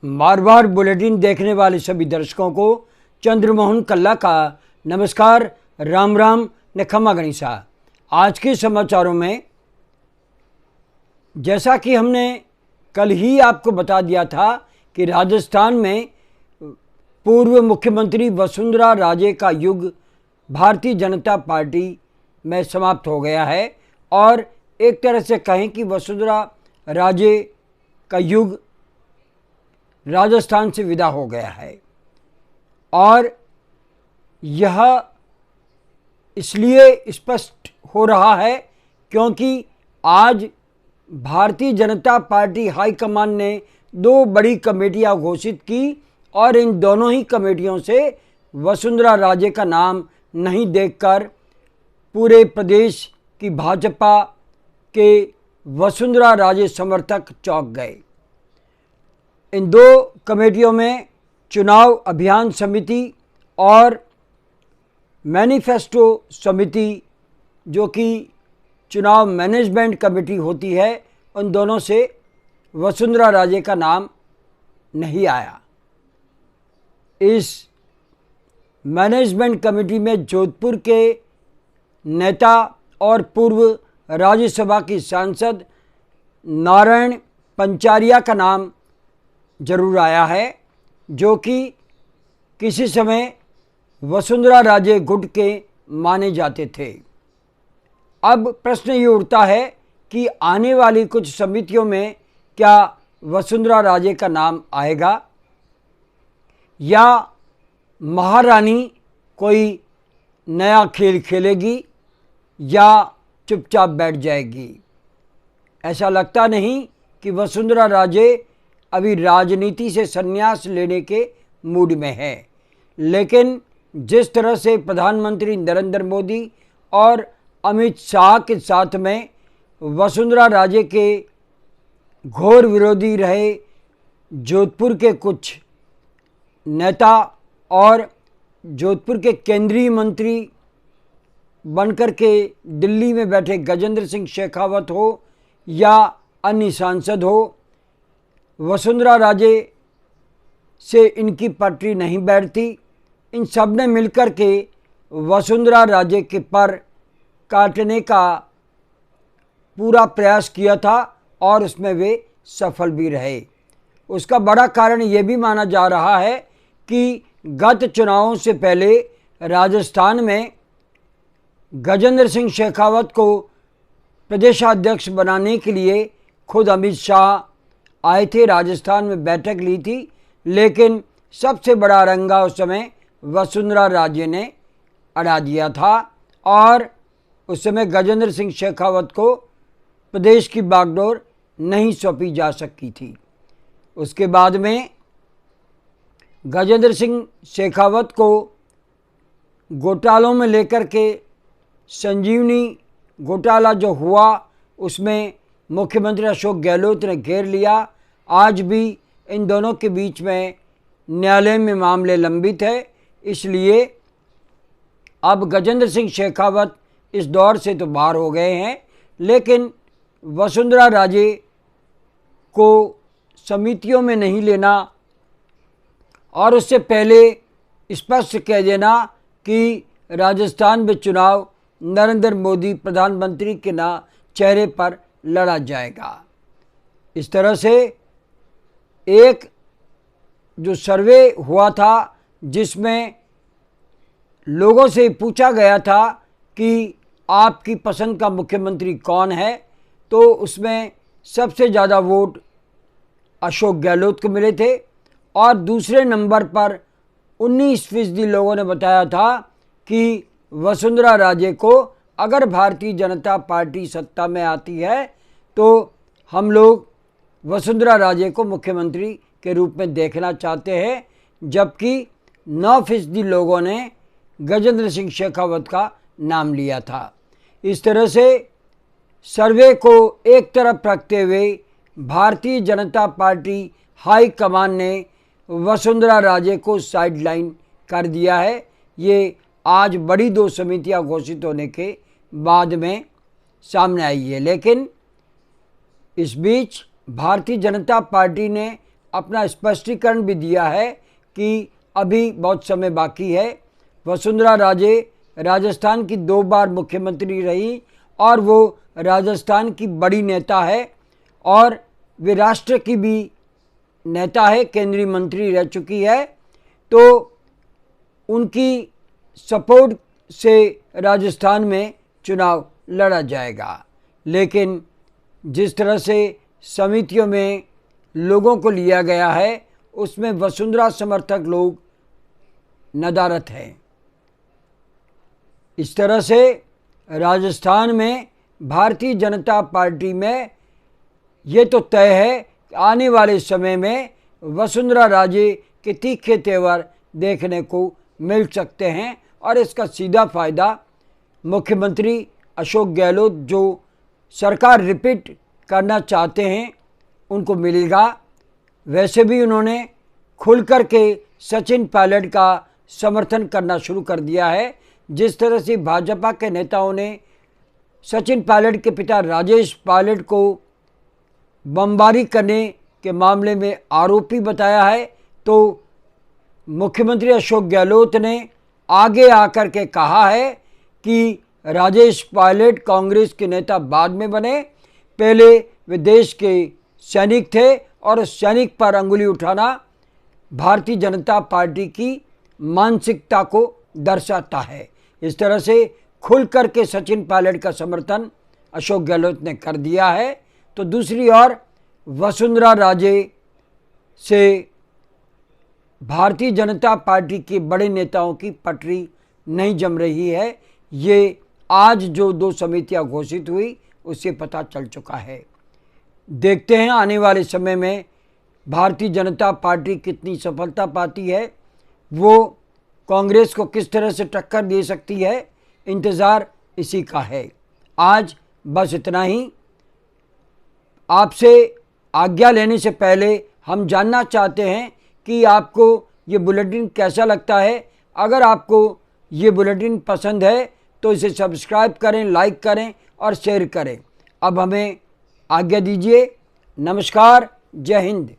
बार बार bulletin देखने वाले सभी दर्शकों को चंद्रमोहन कल्ला का नमस्कार, राम राम ने खमा गणिसा। आज के समाचारों में, जैसा कि हमने कल ही आपको बता दिया था कि राजस्थान में पूर्व मुख्यमंत्री वसुंधरा राजे का युग भारतीय जनता पार्टी में समाप्त हो गया है और एक तरह से कहें कि वसुंधरा राजे का युग राजस्थान से विदा हो गया है। और यह इसलिए स्पष्ट हो रहा है क्योंकि आज भारतीय जनता पार्टी हाईकमान ने दो बड़ी कमेटियां घोषित की और इन दोनों ही कमेटियों से वसुंधरा राजे का नाम नहीं देखकर पूरे प्रदेश की भाजपा के वसुंधरा राजे समर्थक चौंक गए। इन दो कमेटियों में चुनाव अभियान समिति और मैनिफेस्टो समिति, जो कि चुनाव मैनेजमेंट कमेटी होती है, उन दोनों से वसुंधरा राजे का नाम नहीं आया। इस मैनेजमेंट कमेटी में जोधपुर के नेता और पूर्व राज्यसभा की सांसद नारायण पंचारिया का नाम जरूर आया है, जो कि किसी समय वसुंधरा राजे गुट के माने जाते थे। अब प्रश्न ये उठता है कि आने वाली कुछ समितियों में क्या वसुंधरा राजे का नाम आएगा या महारानी कोई नया खेल खेलेगी या चुपचाप बैठ जाएगी। ऐसा लगता नहीं कि वसुंधरा राजे अभी राजनीति से संन्यास लेने के मूड में है, लेकिन जिस तरह से प्रधानमंत्री नरेंद्र मोदी और अमित शाह के साथ में वसुंधरा राजे के घोर विरोधी रहे जोधपुर के कुछ नेता और जोधपुर के केंद्रीय मंत्री बनकर के दिल्ली में बैठे गजेंद्र सिंह शेखावत हो या अन्य सांसद हो, वसुंधरा राजे से इनकी पटरी नहीं बैठती। इन सब ने मिलकर के वसुंधरा राजे के पर काटने का पूरा प्रयास किया था और उसमें वे सफल भी रहे। उसका बड़ा कारण ये भी माना जा रहा है कि गत चुनावों से पहले राजस्थान में गजेंद्र सिंह शेखावत को प्रदेशाध्यक्ष बनाने के लिए खुद अमित शाह आए थे, राजस्थान में बैठक ली थी, लेकिन सबसे बड़ा रंगा उस समय वसुंधरा राजे ने अड़ा दिया था और उस समय गजेंद्र सिंह शेखावत को प्रदेश की बागडोर नहीं सौंपी जा सकी थी। उसके बाद में गजेंद्र सिंह शेखावत को घोटालों में लेकर के संजीवनी घोटाला जो हुआ उसमें मुख्यमंत्री अशोक गहलोत ने घेर लिया। आज भी इन दोनों के बीच में न्यायालय में मामले लंबित है, इसलिए अब गजेंद्र सिंह शेखावत इस दौर से तो बाहर हो गए हैं, लेकिन वसुंधरा राजे को समितियों में नहीं लेना और उससे पहले स्पष्ट कह देना कि राजस्थान में चुनाव नरेंद्र मोदी प्रधानमंत्री के चेहरे पर लड़ा जाएगा। इस तरह से एक जो सर्वे हुआ था जिसमें लोगों से पूछा गया था कि आपकी पसंद का मुख्यमंत्री कौन है, तो उसमें सबसे ज़्यादा वोट अशोक गहलोत को मिले थे और दूसरे नंबर पर 19% लोगों ने बताया था कि वसुंधरा राजे को अगर भारतीय जनता पार्टी सत्ता में आती है तो हम लोग वसुंधरा राजे को मुख्यमंत्री के रूप में देखना चाहते हैं, जबकि 9% लोगों ने गजेंद्र सिंह शेखावत का नाम लिया था। इस तरह से सर्वे को एक तरफ रखते हुए Bharatiya Janata party high command ने वसुंधरा राजे को साइडलाइन कर दिया है। ये आज बड़ी दो समितियां घोषित होने के बाद में सामने आई है, लेकिन इस बीच भारतीय जनता पार्टी ने अपना स्पष्टीकरण भी दिया है कि अभी बहुत समय बाकी है। वसुंधरा राजे राजस्थान की 2 बार मुख्यमंत्री रही और वो राजस्थान की बड़ी नेता है और वे राष्ट्र की भी नेता है, केंद्रीय मंत्री रह चुकी है। तो उनकी सपोर्ट से राजस्थान में चुनाव लड़ा जाएगा। लेकिन जिस तरह से समितियों में लोगों को लिया गया है उसमें वसुंधरा समर्थक लोग नदारत हैं। इस तरह से राजस्थान में भारतीय जनता पार्टी में ये तो तय है कि आने वाले समय में वसुंधरा राजे के तीखे तेवर देखने को मिल सकते हैं और इसका सीधा फायदा मुख्यमंत्री अशोक गहलोत जो सरकार रिपीट करना चाहते हैं उनको मिलेगा। वैसे भी उन्होंने खुलकर के सचिन पायलट का समर्थन करना शुरू कर दिया है। जिस तरह से भाजपा के नेताओं ने सचिन पायलट के पिता राजेश पायलट को बमबारी करने के मामले में आरोपी बताया है, तो मुख्यमंत्री अशोक गहलोत ने आगे आकर के कहा है कि राजेश पायलट कांग्रेस के नेता बाद में बने, पहले वे देश के सैनिक थे और सैनिक पर अंगुली उठाना भारतीय जनता पार्टी की मानसिकता को दर्शाता है। इस तरह से खुल करके सचिन पायलट का समर्थन अशोक गहलोत ने कर दिया है। तो दूसरी ओर वसुंधरा राजे से भारतीय जनता पार्टी के बड़े नेताओं की पटरी नहीं जम रही है। ये आज जो 2 समितियां घोषित हुई उससे पता चल चुका है। देखते हैं आने वाले समय में भारतीय जनता पार्टी कितनी सफलता पाती है, वो कांग्रेस को किस तरह से टक्कर दे सकती है, इंतज़ार इसी का है। आज बस इतना ही। आपसे आज्ञा लेने से पहले हम जानना चाहते हैं कि आपको ये बुलेटिन कैसा लगता है। अगर आपको ये बुलेटिन पसंद है तो इसे सब्सक्राइब करें, लाइक करें और शेयर करें। अब हमें आज्ञा दीजिए। नमस्कार, जय हिंद।